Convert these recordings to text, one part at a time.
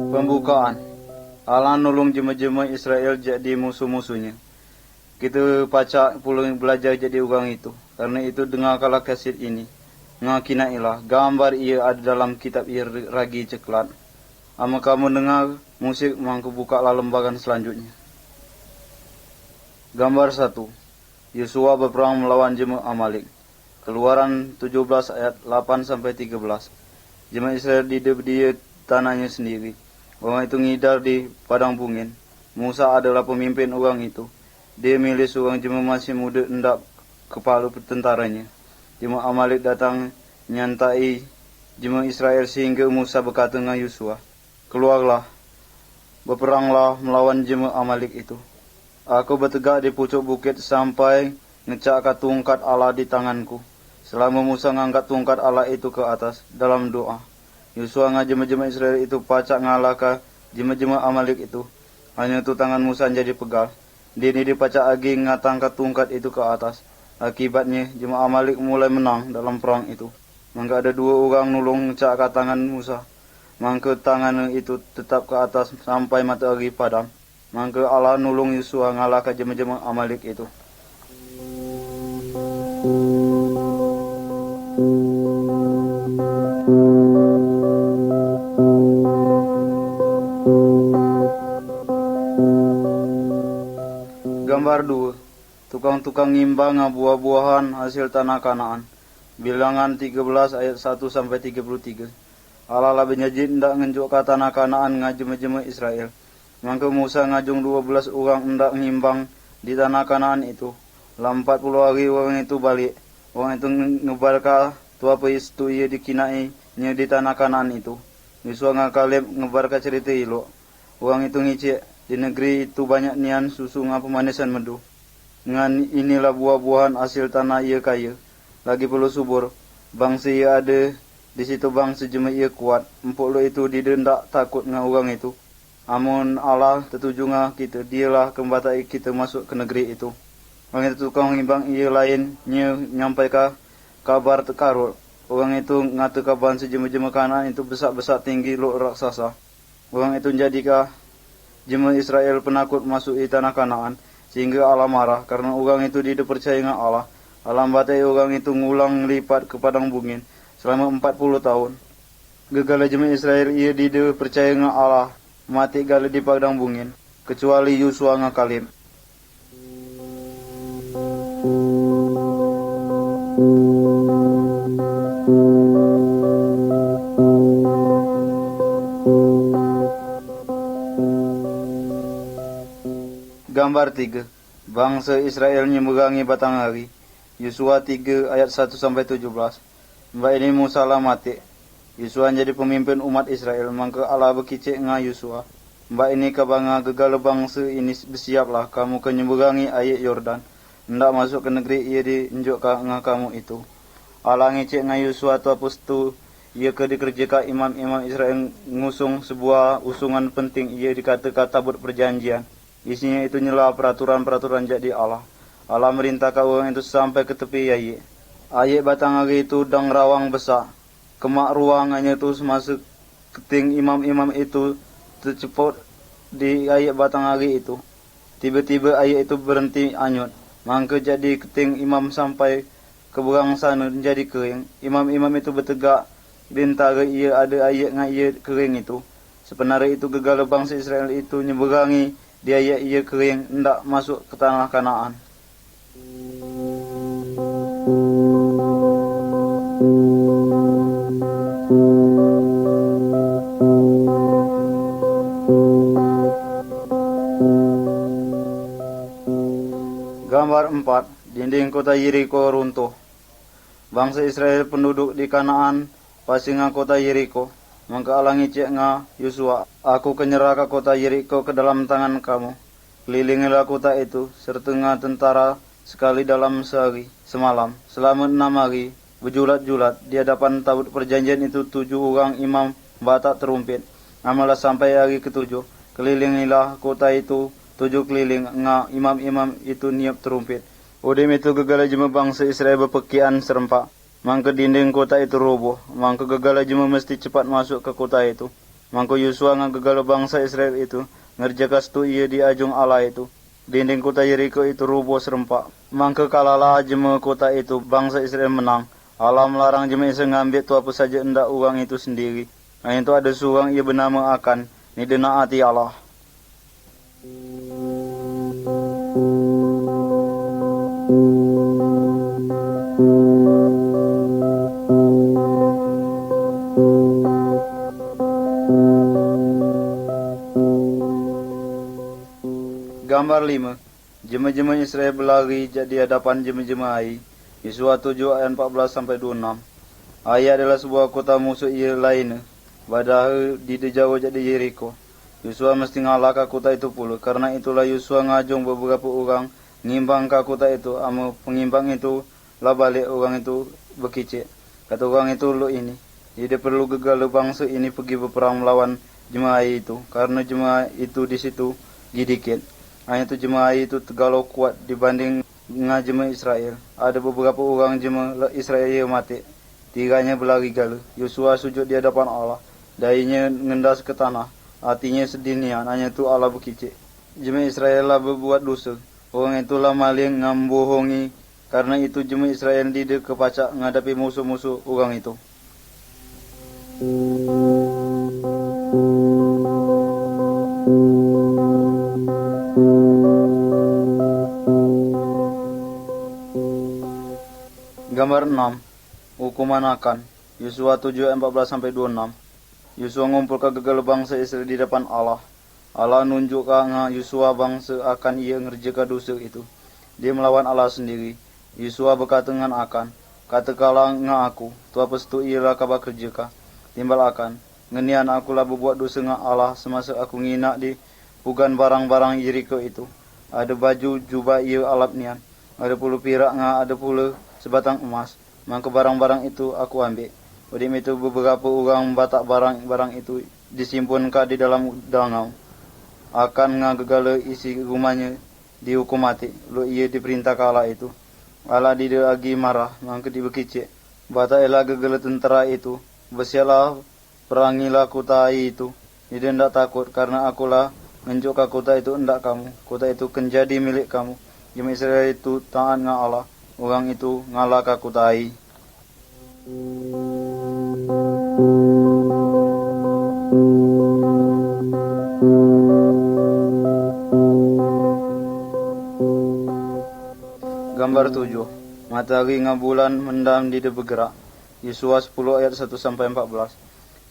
Pembukaan. Allah nolong jema-jema Israel jadi musuh-musuhnya. Kita pacak pulang belajar jadi orang itu. Karena itu dengar kalah kaset ini. Ngakinailah gambar ia ada dalam kitab ia ragi ceklat. Ama kamu dengar musik mangku buka lembaran selanjutnya. Gambar 1. Yosua berperang melawan jema Amalek. Keluaran 17 ayat 8 sampai 13. Jema Israel di tanahnya sendiri. Orang itu ngidar di padang bungin. Musa adalah pemimpin orang itu. Dia milih seorang jema masih muda hendak kepala tentaranya. Jema Amalek datang nyantai jema Israel sehingga Musa berkata dengan Yosua, "Keluarlah, berperanglah melawan jema Amalek itu." Aku bertegak di pucuk bukit sampai ngecakkan tungkat Allah di tanganku. Selama Musa ngangkat tungkat Allah itu ke atas dalam doa. Yosua jema-jema Israel itu pacak ngalahkan jema-jema Amalek itu. Hanya itu tangan Musa jadi pegal. Dia dipacak lagi ngatangkat tungkat itu ke atas. Akibatnya jema Amalek mulai menang dalam perang itu. Maka ada 2 orang nulung ngecakkan tangan Musa. Maka tangan itu tetap ke atas sampai matahari padam. Maka Allah nulung Yosua ngalahkan jema-jema Amalek itu. Gambar 2. Tukang-tukang ngimbang buah-buahan hasil tanah Kanaan. Bilangan 13 ayat 1 sampai 33. Allah lah berjanji hendak ngenjuk ke tanah Kanaan jema-jema Israel. Maka Musa ngajung 12 orang hendak ngimbang di tanah Kanaan itu. Lah 40 hari orang itu balik. Orang itu ngebarka tua peristu ia dikinai nya di tanah Kanaan itu. Yosua Kaleb ngebarka cerita ilok. Orang itu ngicik di negeri itu banyak nian susu pemanisan medu. Dengan inilah buah-buahan hasil tanah ia kaya. Lagi perlu subur. Bangsa ia ada di situ bangsa jema ia kuat. Empuk lo itu didendak takut dengan orang itu. Amun Allah tertuju dengan kita. Dialah kembatai kita masuk ke negeri itu. Orang itu tukang ngimbang ia lain nyampaikan kabar tekarut. Orang itu ngatakan bangsa jema-jema Kanaan itu besar-besar tinggi lo raksasa. Orang itu menjadikah jema Israel penakut masuk di tanah Kanaan. Sehingga Allah marah karena orang itu tidak percaya dengan Allah. Allah batai orang itu ngulang lipat ke padang bungin selama 40 tahun. Gegala jema Israel ia tidak percaya dengan Allah. Mati gala di padang bungin. Kecuali Yosua dengan Kaleb. Gambar 3. Bangsa Israel nyeberangi batang hari. Yosua 3 ayat 1 sampai 17. Mbak ini Musa lah mati. Yosua jadi pemimpin umat Israel. Maka Allah berkicik dengan Yosua. Mbak ini kabanga gegala bangsa ini bersiaplah kamu ke nyeberangi air Yordan. Hendak masuk ke negeri ia diunjukkan dengan kamu itu. Allah ngicik dengan Yosua tu apa tu. Ia ke dikerjakan imam-imam Israel ngusung sebuah usungan penting. Ia dikatakan tabut perjanjian. Isinya itu nyela peraturan-peraturan jadi Allah. Allah merintahkan orang itu sampai ke tepi ayat. Ayat batang hari itu dang rawang besar. Kemak ruangannya itu masuk keting imam-imam itu tercepot di ayat batang hari itu. Tiba-tiba ayat itu berhenti anyut. Maka jadi keting imam sampai ke berang sana jadi kering. Imam-imam itu bertegak bintara ia ada ayat dengan ia kering itu. Sebenarnya itu gegala bangsa Israel itu nyeberangi dia ia kering hendak masuk ke tanah Kanaan. Gambar 4. Dinding kota Yeriko runtuh. Bangsa Israel penduduk di Kanaan pasingan kota Yeriko. Maka Allah ngicik nga Yosua, aku kenyerahkan kota Yeriko ke dalam tangan kamu. Kelilingilah kota itu, serta tentara sekali dalam sehari, semalam. Selama 6 hari, berjulat-julat, di hadapan tabut perjanjian itu 7 orang imam batak terumpet. Amalah sampai hari ke-7, kelilingilah kota itu tujuh keliling nga imam-imam itu niap terumpet. Udim itu gegala jema bangsa Israel bepekian serempak. Mangke dinding kota itu roboh. Mangke gegala jema mesti cepat masuk ke kota itu. Mangke Yosua nga gegala bangsa Israel itu ngerjakas tu ia di ajung Allah itu. Dinding kota Yeriko itu roboh serempak. Mangke kalala jema kota itu bangsa Israel menang. Allah melarang jema Israel ngambil tu apa saja hendak orang itu sendiri. Nah itu ada seorang ia bernama Akan. Ni dena hati Allah. Gambar 5. Jema-jema Israel berlari di hadapan jema-jema Ai. Yosua 7 ayat 14 sampai 26. Ai adalah sebuah kota musuh ia lainnya. Badai di jauh jadi Yeriko. Yosua mesti ngalah ke kota itu pula. Karena itulah Yosua ngajung beberapa orang ngimbang ke kota itu. Ama pengimbang itu lah balik orang itu berkicik. Kata orang itu lo ini. Dia perlu gegala bangsa ini pergi berperang melawan jemaah itu. Karena jemaah itu di situ dikit. Hanya itu jemaah itu tergalau kuat dibanding dengan jemaah Israel. Ada beberapa orang jemaah Israel yang mati. Tiganya berlari gala. Yosua sujud di hadapan Allah. Dainya ngendas ke tanah. Hatinya sedinian. Hanya itu Allah berkicik. Jemaah Israel lah berbuat dosa. Orang itulah maling ngambohongi. Karena itu jemaah Israel tidak kepacak menghadapi musuh-musuh orang itu. Gambar 6. Hukuman Akan. Yosua 7 ayat 14 sampai 26. Yosua ngumpul ke gegala bangsa Israel di depan Allah. Allah nunjuk ke Yosua bangsa Akan ia ngerjakan dosa itu. Dia melawan Allah sendiri. Yosua berkata dengan Akan, katakanlah nga aku, tu apa setu ialah kabar kerja. Timbal Akan, ngenian akulah berbuat dosa dengan Allah semasa aku nginak di pugan barang-barang Yeriko itu. Ada baju jubah ia alap nian. Ada puluh pirak nga, ada puluh sebatang emas. Maka barang-barang itu aku ambil. Udim itu beberapa orang batak barang-barang itu disimpankan di dalam dangau. Akan nga gegala isi rumahnya dihukum mati. Lo ia diperintah Allah itu. Allah tidak lagi marah, maka dibekicik. Batak elah gegala tentera itu. Bersialah perangilah kota itu. Dia tidak takut karena akulah menunjukkan kota itu hendak kamu. Kota itu menjadi milik kamu. Jemaah Israel itu taat dengan Allah. Orang itu ngalah ke kota Ai. Gambar 7. Matahari dengan bulan mendam tidak bergerak. Yosua 10 ayat 1 sampai 14.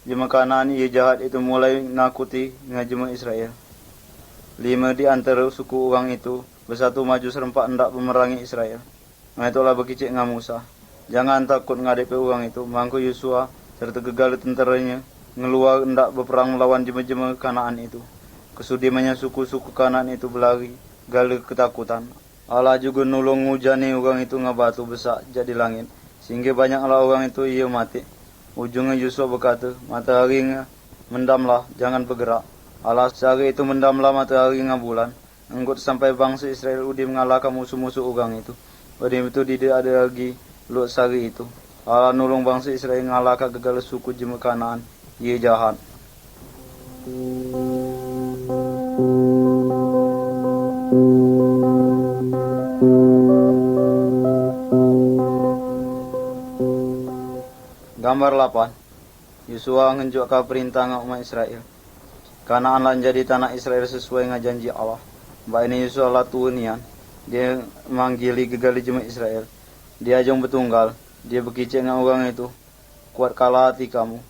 Jemaah Kanaan ia jahat itu mulai nakuti dengan jemaah Israel. 5 di antara suku orang itu bersatu maju serempak hendak memerangi Israel. Nah itulah berkicik dengan Musa. Jangan takut menghadapi orang itu. Mangku Yosua serta gegala tenteranya ngeluar hendak berperang melawan jemaah-jemaah Kanaan itu. Kesudimannya suku-suku Kanaan itu berlari gala ketakutan. Allah juga nolong ngujani orang itu ngabatu besar jadi langit. Sehingga banyaklah orang itu ia mati. Ujungnya Yosua berkata, matahari mendamlah, jangan bergerak. Allah sehari itu mendamlah matahari dengan bulan. Engkut sampai bangsa Israel udah mengalahkan musuh-musuh orang itu. Pada itu tidak ada lagi Lot sehari itu. Allah nolong bangsa Israel mengalahkan gegala suku jemaah Kanaan. Ia jahat. Gambar 8. Yosua ngenjokkan perintah dengan umat Israel. Kanaan lah jadi tanah Israel sesuai dengan janji Allah. Mbak ini Yosua lah tuanian. Dia manggili gegala jemaah Israel. Dia ajong bertunggal. Dia berkicik dengan orang itu. Kuat kalah hati kamu.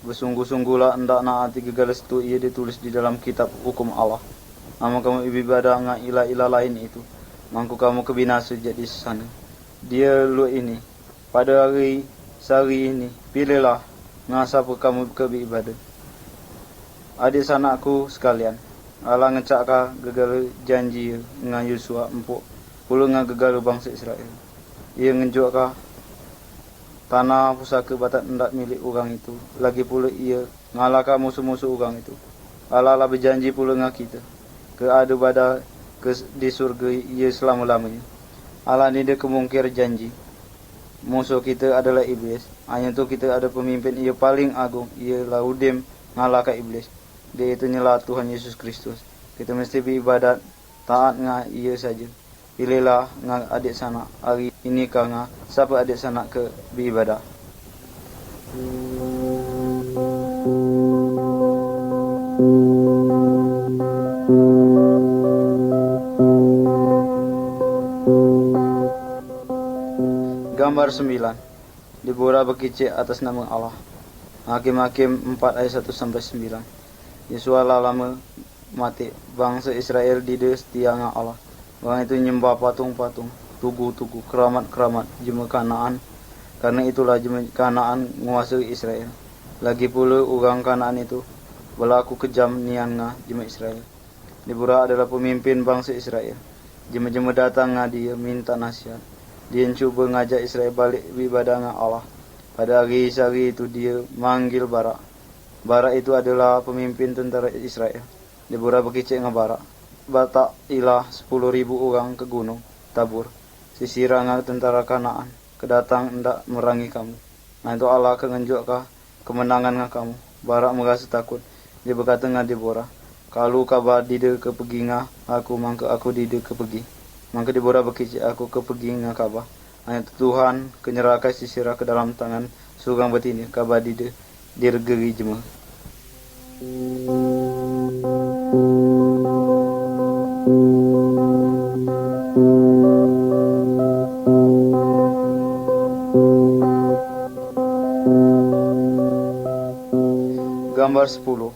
Bersungguh-sungguhlah hendak naati gegala situ ia ditulis di dalam kitab hukum Allah. Nama kamu ibadah dengan ilah-ilah lain itu. Mangku kamu kebinasa jadi sana. Dia lu ini. Pada hari ini. Pilihlah. Ngasapa kamu beribadah. Adik sanakku sekalian. Allah ngecakkan gegala janji dengan Yosua empuk. Pula dengan gegala bangsa Israel. Ia ngenjokkan tanah pusaka batak hendak milik orang itu. Lagi pula ia ngalahkan musuh-musuh orang itu. Allah lah berjanji pula dengan kita. ke ada pada di surga ia selama-lamanya. Allah ni dia kemungkir janji. Musuh kita adalah iblis. Hanya tu kita ada pemimpin ia paling agung, ialah Udim ngalahkan iblis. Dia itu nyela Tuhan Yesus Kristus. Kita mesti beribadat taat ngah ia saja. Pilihlah ngah adik sanak hari ini kah ngah siapa adik sanak ke beribadat. Gambar 9. Deborah berkicik atas nama Allah. Hakim-Hakim 4 ayat 1-9. Yesua lama mati bangsa Israel tidak setia dengan Allah. Orang itu nyembah patung-patung, tugu-tugu, keramat-keramat jemaah Kanaan. Karena itulah jemaah Kanaan menguasai Israel. Lagi pula orang Kanaan itu berlaku kejam nian ngah jemaah Israel. Deborah adalah pemimpin bangsa Israel. Jemaah-jemaah datang ngah dia minta nasihat. Dia cuba ngajak Israel balik beribadah dengan Allah. Pada hari itu dia manggil Barak. Barak itu adalah pemimpin tentera Israel. Deborah berkicik dengan Barak. Batak ilah 10.000 orang ke gunung Tabur. Sisira dengan tentara Kanaan. Kedatang hendak merangi kamu. Nah itu Allah kengenjukkah kemenangan dengan kamu. Barak merasa takut. Dia berkata dengan Deborah, kalau kabar dide ke pergi ngah aku, maka aku dide ke pergi. Maka Deborah berkicik aku ke pergi ngah kabar. Hanya Tuhan kenyerahkan Sisira ke dalam tangan seorang betina. Kabar dide dirgeri jemaah. Gambar 10.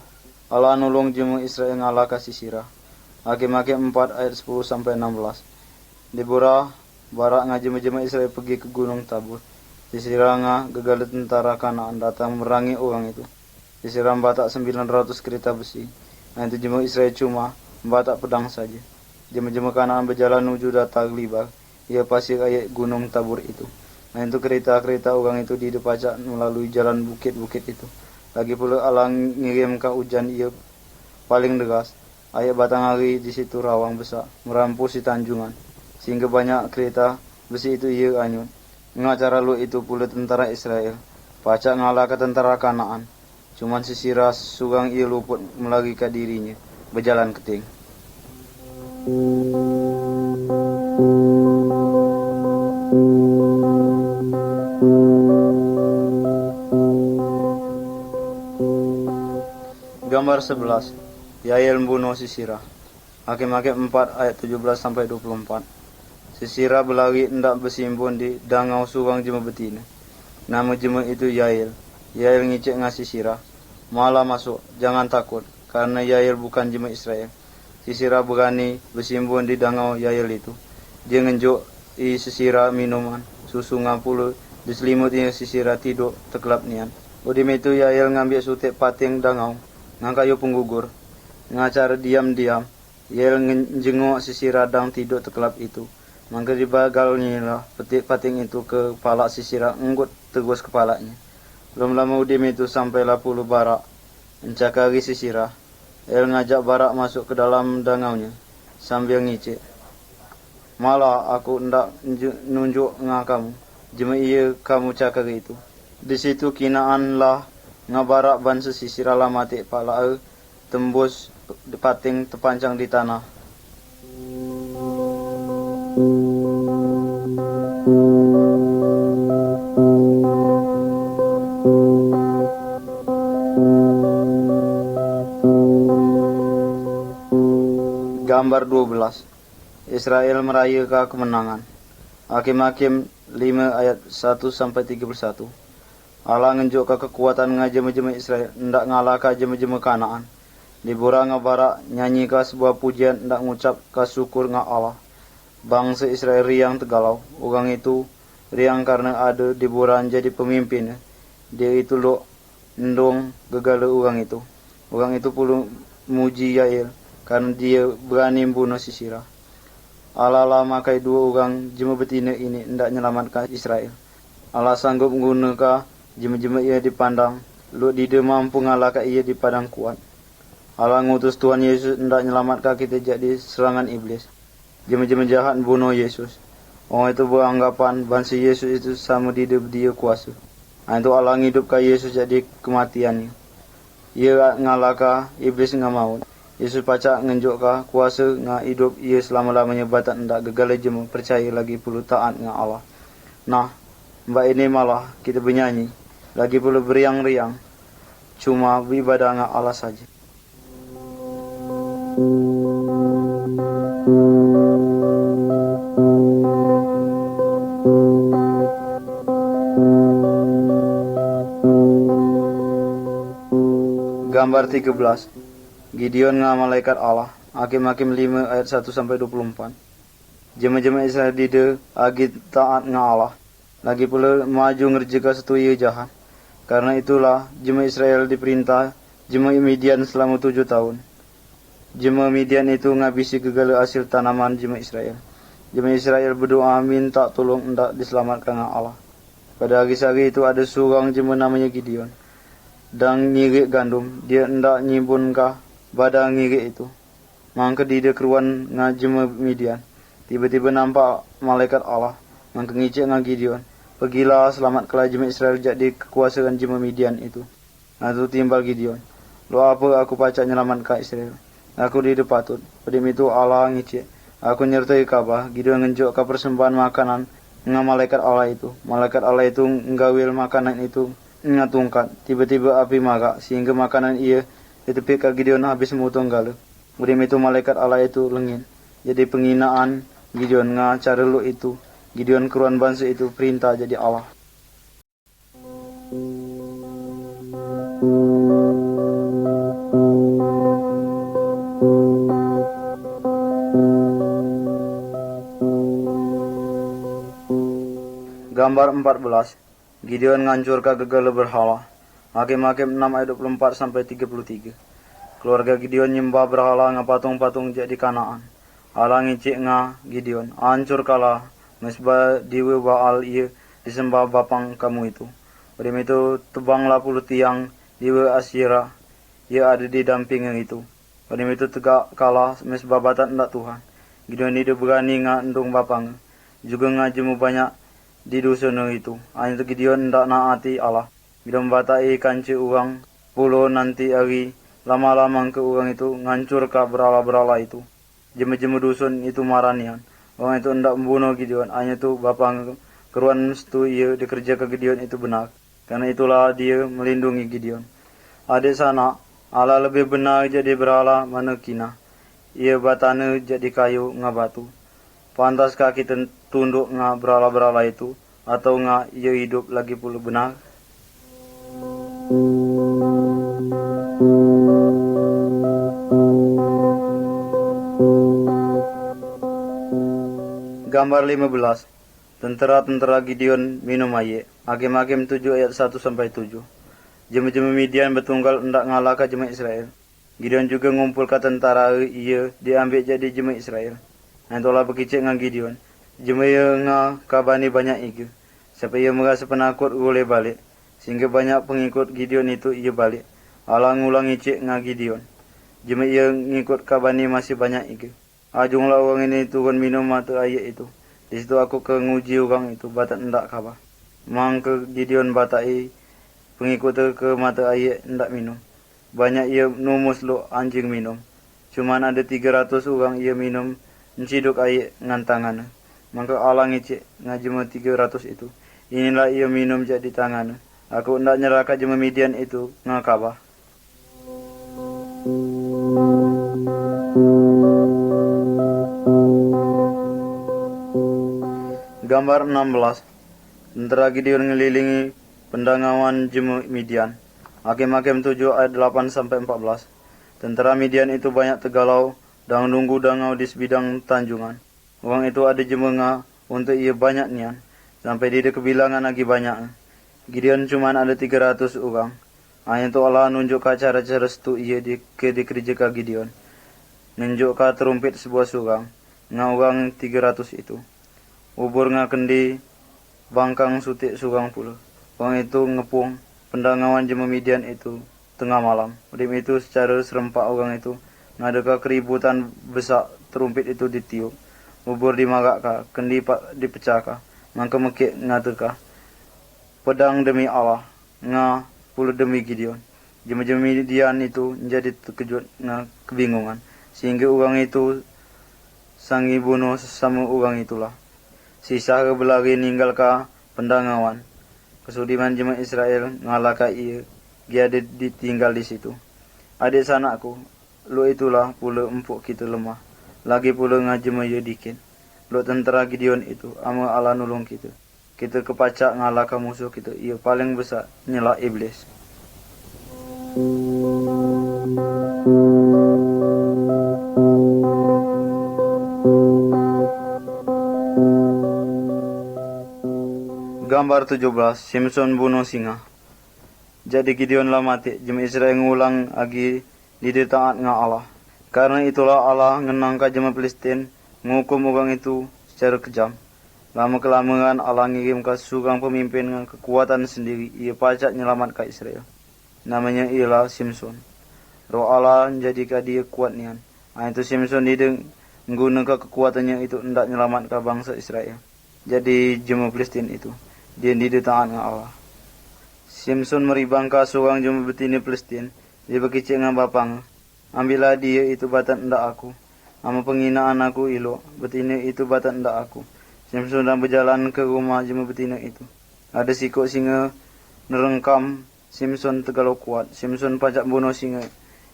Allah nolong jemaah Israel ngalahkan Sisira. Hakim-Hakim 4 ayat 10-16. Deborah Barak ngajak-jemaah Israel pergi ke gunung Tabur. Sisira gagal tentara Kanaan datang merangi orang itu. Sisira membatak 900 kereta besi. Nah itu jemaah Israel cuma membatak pedang saja. Jemaah Kanaan berjalan menuju datang Libar. Ia pasir ayat gunung Tabur itu. Nah itu kereta-kereta orang itu didepacak melalui jalan bukit-bukit itu. Lagi pula Allah ngirimkan hujan ia paling deras. Ayat batang hari di situ rawang besar, merampusi tanjungan. Sehingga banyak kereta besi itu ia anyut. Mengacara lu itu pula tentara Israel. Pacak ngalahkan tentara Kanaan. Cuman Sisira surang ia luput melarikan dirinya. Berjalan keting. Gambar 11. Yael membunuh Sisira. Hakim-Hakim 4 ayat 17-24. Sisira berlari hendak bersimbun di dangau surang jemaah betina. Nama jemaah itu Yael. Yael ngicik dengan Sisira. Malah masuk, jangan takut, karena Yael bukan jemaah Israel. Sisira berani bersimbun di dangau Yael itu. Dia ngenjuk Sisira minuman, susu ngapulu, diselimutnya Sisira tidur tekelap nian. Udim itu Yael ngambil sutik pating dangau, ngangkayu penggugur. Ngacara diam-diam, Yael njenguk Sisira dang tidur tekelap itu. Maka dibagalnya lah petik pating itu ke kepala Sisira, enggut tegus kepalanya. Belum lama Udim itu sampailah puluh Barak mencakari Sisira. El ngajak Barak masuk ke dalam dangaunya sambil ngicik. Malah aku hendak nunjuk ngah kamu, jema iya kamu cakari itu. Di situ kinaan lah ngah Barak bansa Sisira lah mati pala tembus pating terpancang di tanah. Gambar 12. Israel merayakan kemenangan. Hakim-Hakim 5 ayat 1-31. Allah ngenjukkan kekuatan ngajema-jema Israel hendak ngalahkan jema-jema Kanaan. Deborah Barak nyanyikan sebuah pujian hendak mengucapkan syukur ngah Allah. Bangsa Israel riang tegalau. Orang itu riang karena ada Deborah jadi pemimpin. Dia itu lo ndong gegala orang itu. Orang itu perlu muji Yael karena dia berani membunuh Sisira. Allah makai dua orang jemaah betina ini hendak menyelamatkan Israel. Allah sanggup menggunakan jemaah-jemaah ia dipandang. Lu dia mampu ngalahkan ia di padang kuat. Allah ngutus Tuhan Yesus hendak nyelamatkan kita jadi serangan iblis. Jema-jema jahat bunuh Yesus. Orang itu beranggapan bansi Yesus itu sama dia kuasa. Itu Allah ngidupkan Yesus jadi kematiannya. Ia ngalahkan iblis nga maut. Yesus pacak ngenjokkan kuasa nga hidup ia selama-lamanya batak ndak gagal jema percaya lagi puluh taat nga Allah. Nah, mbak ini malah kita bernyanyi lagi puluh beriang-riang. Cuma beribadah nga Allah saja. Gambar 13. Gideon nga malaikat Allah. Hakim-Hakim 5 ayat 1 sampai 24. Jema-jema Israel dide agi taat nga Allah. Lagi pula maju ngerjakan setuju jahat. Karena itulah jema Israel diperintah jema Midian selama 7 tahun. Jema Midian itu ngabisi segala hasil tanaman jema Israel. Jema Israel berdoa minta tolong hendak diselamatkan Allah. Pada hari-hari itu ada seorang jema namanya Gideon. Dan ngirik gandum, dia hendak nyimbunkah badan ngirik itu. Maka dia keruan ngajema Midian. Tiba-tiba nampak malaikat Allah. Maka ngicik dengan Gideon. Pergilah selamatkanlah jema Israel jadi kekuasaan jema Midian itu. Lalu timbal Gideon. Lo apa aku pacak nyelamatkan Israel? Aku di patut. Pada itu Allah ngicik. Aku nyertai kabah. Gideon ngenjuk ke persembahan makanan dengan malaikat Allah itu. Malaikat Allah itu nggawil makanan itu ngatungkat. Tiba-tiba api marak sehingga makanan ia ditepi ke Gideon habis mutong gala. Pada itu malaikat Allah itu lengin. Jadi penghinaan Gideon nga cara lu itu. Gideon keruan bangsa itu perintah jadi Allah. Gambar 14. Gideon ngancurkan gegala berhala. Hakim-Hakim 6 ayat 24 sampai 33. Keluarga Gideon nyembah berhala nga patung-patung jadi Kanaan. Allah ngicik nga Gideon, hancur kalah mesbah diwe Baal ia disembah bapang kamu itu. Pada itu tebanglah puluh tiang diwe Asyira ia ada di dampingnya itu. Pada itu tegak kalah mesbah batat ndak Tuhan. Gideon itu berani nga endung bapang. Juga nga jemu banyak di dusun itu. Hanya itu Gideon ndak naati Allah. Gideon batai kanci urang pulau nanti hari lama-lama ke urang itu ngancur ke berala-berala itu. Jema-jema dusun itu maranian. Orang itu hendak membunuh Gideon. Hanya itu bapang keruan mestu ia dikerja ke Gideon itu benar. Karena itulah dia melindungi Gideon. Adik sana, Allah lebih benar jadi berhala mana kina. Ia batana jadi kayu nga batu. Pantaskah kita tunduk nga berhala-berhala itu? Atau nga ia hidup lagi pula benar? Gambar 15. Tentara-tentara Gideon minum air. Hakim-Hakim 7 ayat 1 sampai 7. Jema-jema Midian bertunggal hendak ngalahkan jema Israel. Gideon juga ngumpul ke tentara ia diambil jadi jema Israel. Nantolah berkicik dengan Gideon. Jema ia nga kabani banyak iku. Sampai ia merasa penakut boleh balik. Sehingga banyak pengikut Gideon itu ia balik. Allah ngulangi cik dengan Gideon. Jema ia ngikut kabani masih banyak iku. Ajunglah orang ini turun minum mata air itu. Di situ aku ke nguji orang itu batak ndak khabar. Mang ke Gideon batai pengikut ke mata air ndak minum. Banyak ia numus lo anjing minum. Cuman ada 300 orang ia minum menciduk air ngan tangan. Maka Allah ngicik ngajema 300 itu. Inilah ia minum jadi tangan. Aku ndak nyerahkan jema Midian itu ngakabah. Gambar 16. Tentara Gideon ngelilingi pendangawan jema Midian. Hakim-Hakim 7 ayat 8 sampai 14. Tentara Midian itu banyak tergalau dan nunggu dangau di sebidang tanjungan. Orang itu ada jema untuk ia banyak nian. Sampai dia kebilangan lagi banyak. Gideon cuma ada 300 orang. Hanya itu Allah nunjuk cara-cara setu ia dikerjakan Gideon. Nunjuk terumpet sebuah surang. Orang 300 itu. Ubur kendi bangkang sutik surang pula. Orang itu ngepung pendangawan jema Midian itu tengah malam. Udim itu secara serempak orang itu ngadeka keributan besar terumpet itu ditiup. Bubur dimagakka, kendi dipecahkah. Mangka mekik ngateka. Pedang demi Allah, nga puluh demi Gideon. Jema-jema Midian itu menjadi terkejut nga kebingungan. Sehingga orang itu sangi bunuh sesama orang itulah. Sisa berlari ninggalka pendangawan. Kesudiman jemaah Israel ngalaka ia. Dia ditinggal di situ. Adik sanakku, lu itulah pula empuk kita lemah. Lagi pula ngajema ia dikit. Lu tentera Gideon itu, ama Allah nolong kita. Kita kepacak ngalaka musuh kita. Ia paling besar nyelak iblis. Gambar 17. Simpson bunuh singa. Jadi Gideon lah mati. Jemaah Israel ngulang lagi di taat nga Allah. Karena itulah Allah ngenangka jemaah Palestin ngukum orang itu secara kejam. Lama kelamaan Allah ngirim ke seorang pemimpin dengan kekuatan sendiri. Ia pacak nyelamat ke Israel. Namanya ialah Simpson. Roh Allah menjadikan dia kuat nian. Itu Simpson dia menggunakan kekuatannya itu hendak nyelamat ke bangsa Israel. Jadi jemaah Palestin itu dia taat dengan Allah. Simpson meribangka seorang jemaah betina Palestin. Dia berkicik dengan bapang. Ambillah dia itu batan hendak aku. Ama penghinaan aku ilo. Betina itu batan hendak aku. Simpson sedang berjalan ke rumah jemaah betina itu. Ada sikok singa nerengkam Simpson tergalau kuat. Simpson pacak bunuh singa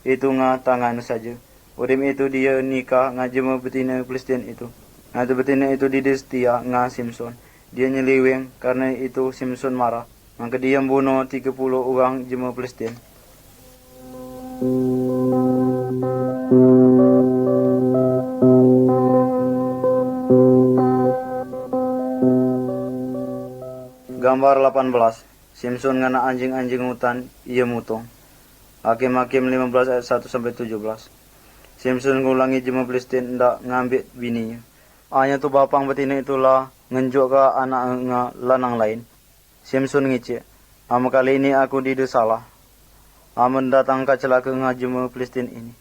itu nga tangan saja. Udim itu dia nikah nga jemaah betina Palestin itu. Nga betina itu dia setia nga Simpson. Dia nyeliweng karena itu Simpson marah. Maka dia membunuh 30 orang jemaah Palestin. Gambar 18. Simpson ngana anjing-anjing hutan, ia mutong. Hakim-Hakim 15 ayat 1-17. Simpson ngulangi jemaah Palestin ndak ngambil bininya. Hanya tu bapang betina itulah ngenjuk ke anak lanang lain. Simpson ngicik. Kali ini aku tidak salah. Mendatangkan celaka jemaah Palestin ini.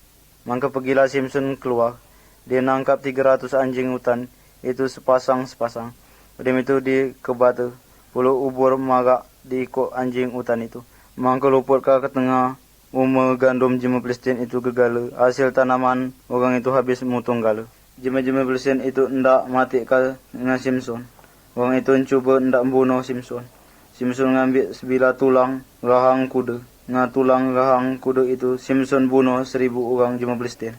Maka pergilah Simpson keluar. Dia nangkap 300 anjing hutan itu sepasang-sepasang. Udah itu di kebatu. Puluh ubur magak diikut anjing hutan itu. Maka luput ke tengah gandum jemaah Palestin itu gegala. Hasil tanaman orang itu habis mutung gala. Jemaah Palestin itu hendak mati ke dengan Simpson. Orang itu mencuba hendak membunuh Simpson. Simpson ngambil sebilah tulang rahang kuda. Nga tulang rahang kuda itu Simpson bunuh 1000 orang jemaah Palestin.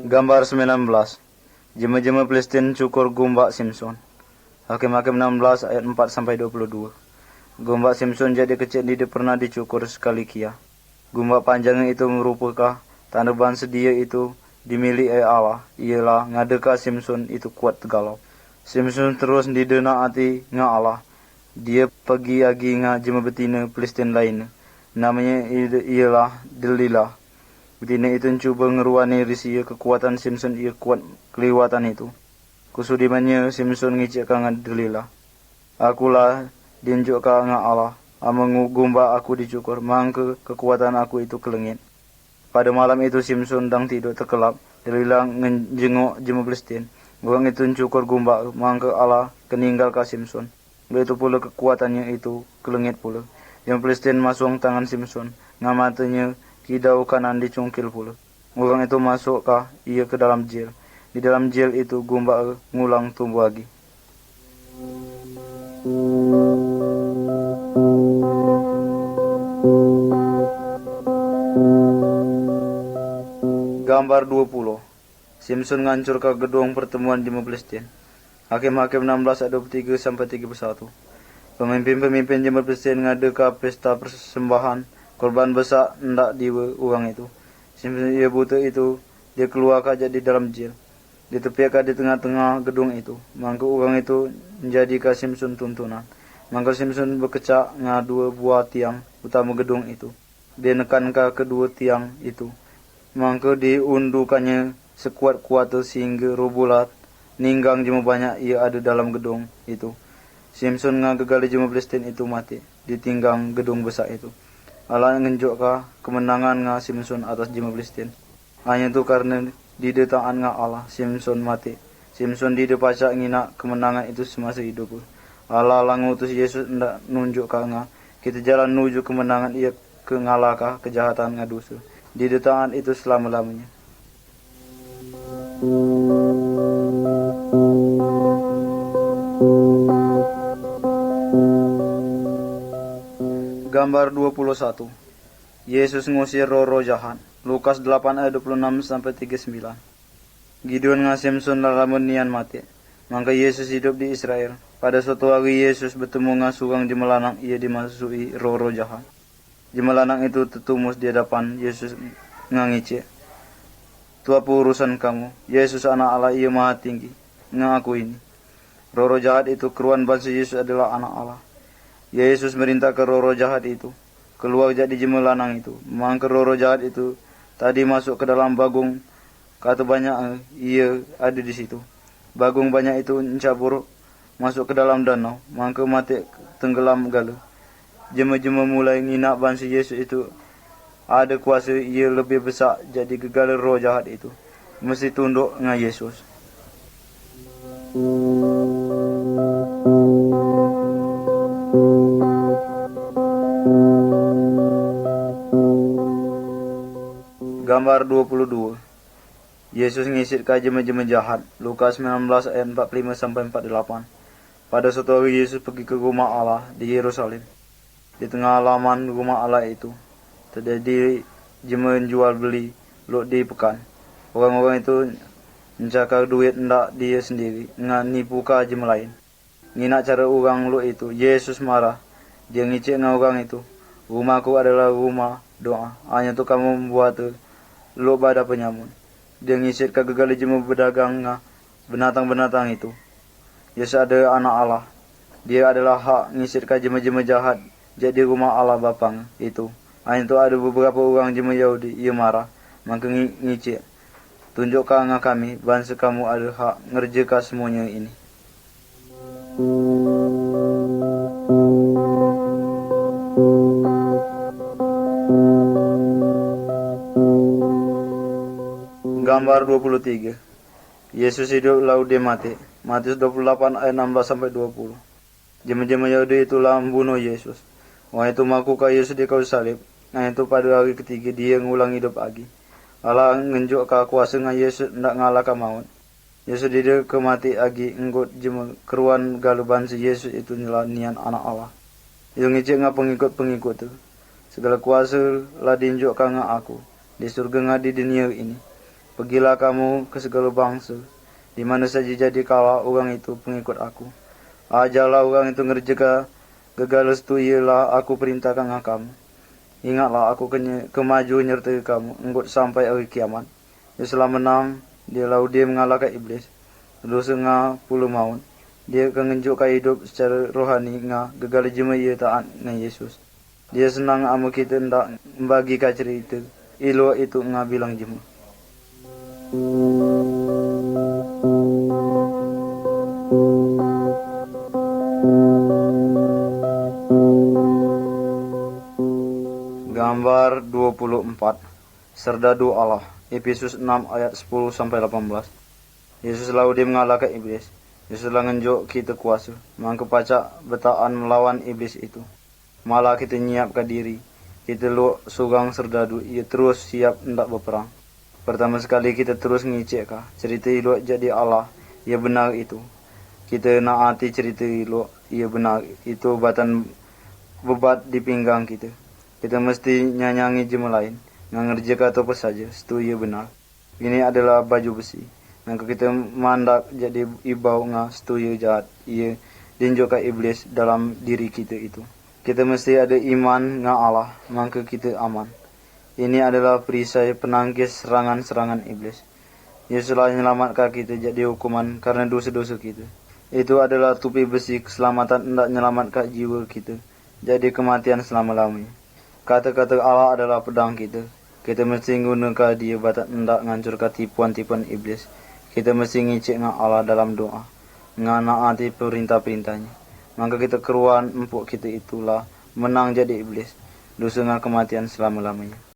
Gambar 19. Jemaah Palestin cukur gombak Simpson. Hakim-Hakim 16 ayat 4-22. Gombak Simpson jadi kecil dia pernah dicukur sekali kia. Gombak panjangnya itu merupakan tanaman sedia itu dimiliki Allah. Ialah ngadeka Simpson itu kuat tegalau. Simpson terus didena hati nga Allah. Dia pergi lagi nga jemaah betina Palestin lain. Namanya ialah Delilah. Betina itu mencuba ngeruani risia kekuatan Simpson ia kuat keliwatan itu. Kusudimannya Simpson ngicikkan Delilah. Akulah diunjukkan nga Allah. Gumba aku dicukur, mangke kekuatan aku itu kelengit. Pada malam itu Simpson sedang tidur terkelap. Delilah menjenguk jemaah Palestin. Orang itu mencukur gumba, mangke Allah keninggal ke Simpson. Begitu pula kekuatannya itu kelengit pula. Jemaah Palestin masuk tangan Simpson. Ngamatanya kidau kanan dicungkil pula. Orang itu masuk ia ke dalam jail. Di dalam jail itu gumba ngulang tumbuh lagi. Gambar 20. Simpson ngancur ke gedung pertemuan jemaah Palestin. Hakim-Hakim 16 ayat 23-31. Pemimpin-pemimpin jemaah Palestin ngadakan pesta persembahan korban besar hendak diwa orang itu. Simpson ia buta itu dia keluar jadi dalam jail. Ditepikan di tengah-tengah gedung itu. Maka orang itu menjadikan Simpson tuntunan. Maka Simpson berkecak dengan 2 buah tiang utama gedung itu. Dia nekan ke kedua tiang itu. Maka diundukannya sekuat-kuat sehingga robolat ninggang jema banyak ia ada dalam gedung itu. Simson ngagegali jema Palestin itu mati ditinggang gedung besar itu. Allah ngenjokka kemenangan nga Simson atas jema Palestin. Hanya itu karena di detaan nga Allah Simson mati. Simson di depaca ngina kemenangan itu semasa hidup. Allah ngutus Yesus ndak nunjuk nga kita jalan menuju kemenangan ia ke ngalaka kejahatan nga dosa. Di detaan itu selama-lamanya. Gambar 21. Yesus ngusir roh-roh jahat. Lukas 8 ayat 26 sampai 39. Gideon nga Simson lamun nian mati. Maka Yesus hidup di Israel. Pada suatu hari Yesus bertemu nga sugang jemelanang ia dimasuki roh-roh jahat. Jemelanang itu tertumus di hadapan Yesus ngangice. Tu apa urusan kamu? Yesus anak Allah ia maha tinggi. Nga aku ini. Roh-roh jahat itu keruan bangsa Yesus adalah anak Allah. Yesus merintah ke roh-roh jahat itu keluar jadi jemelanang itu. Maka roh-roh jahat itu tadi masuk ke dalam bagung. Kata banyak ia ada di situ. Bagung banyak itu mencabur masuk ke dalam danau. Maka mati tenggelam gala. Jema-jema mulai nginak bangsa Yesus itu ada kuasa ia lebih besar jadi gegala roh jahat itu. Mesti tunduk dengan Yesus. Gambar 22. Yesus ngisir ka jema-jema jahat. Lukas 19 ayat 45 sampai 48. Pada suatu hari Yesus pergi ke rumah Allah di Yerusalem. Di tengah halaman rumah Allah itu terjadi jema jual beli lok di pekan. Orang-orang itu mencakar duit ndak dia sendiri, nipu ka jema lain. Ngina cara orang lok itu. Yesus marah. Dia ngicik dengan orang itu. Rumahku adalah rumah doa. Hanya tu kamu membuat lo pada penyamun. Dia ngisir ke gegali jema berdagang binatang-binatang itu. Yesus ada anak Allah. Dia adalah hak ngisir ke jema-jema jahat jadi rumah Allah Bapang itu. Hanya itu ada beberapa orang jema Yahudi. Ia marah. Maka ngicik. Tunjukkan kami bangsa kamu ada hak ngerjakan semuanya ini. Gambar 23. Yesus hidup lalu dia mati. Matius 28 ayat 16 sampai 20. Jema-jema Yahudi itulah membunuh Yesus. Wah itu maku ka Yesus di kayu salib. Nah itu pada hari ketiga dia ngulang hidup lagi. Allah ngenjuk ka kuasa nga Yesus ndak ngalah ka maut. Yesus dia kemati lagi enggot jema keruan galuban si Yesus itu nian anak Allah. Yang ngicik nga pengikut-pengikut tu. Segala kuasa lah dinjuk ka nga aku. Di surga nga di dunia ini. Pergilah kamu ke segala bangsa, di mana saja jadi kala orang itu pengikut aku. Ajarlah orang itu ngerjakan gegala setu ialah aku perintahkan kamu. Ingatlah aku kemaju nyertai kamu, enggot sampai hari kiamat. Dia setelah menang, dia lalu dia mengalahkan iblis. Dosa nga puluh maun. Dia akan ngenjukkan hidup secara rohani nga gegala jema ia taat dengan Yesus. Dia senang ama kita ndak membagi cerita. Ilo itu nga bilang jema. Gambar 24. Serdadu Allah. Efesus 6 ayat 10 sampai 18. Yesus lalu dia mengalahkan iblis. Yesus lah ngenjuk kita kuasa. Maka pacak betaan melawan iblis itu. Malah kita nyiapkan diri. Kita lu sugang serdadu. Ia terus siap hendak berperang. Pertama sekali kita terus ngicek kah cerita hidup jadi Allah. Ia benar itu. Kita naati cerita hidup. Ia benar itu batan bebat di pinggang kita. Kita mesti nyanyangi jema lain. Ngerjakan apa saja. Itu ia benar. Ini adalah baju besi. Maka kita mandak jadi ibau nga itu ia jahat. Ia dinjukkan iblis dalam diri kita itu. Kita mesti ada iman nga Allah. Maka kita aman. Ini adalah perisai penangkis serangan-serangan iblis. Yesus telah menyelamatkan kita jadi hukuman karena dosa-dosa kita. Itu adalah tupi besi keselamatan hendak menyelamatkan jiwa kita. Jadi kematian selama-lamanya. Kata-kata Allah adalah pedang kita. Kita mesti gunakan dia batak hendak ngancurkan tipuan-tipuan iblis. Kita mesti ngicik dengan Allah dalam doa, nganaati perintah-perintahnya. Maka kita keruan empuk kita itulah menang jadi iblis, dosa dengan kematian selama-lamanya.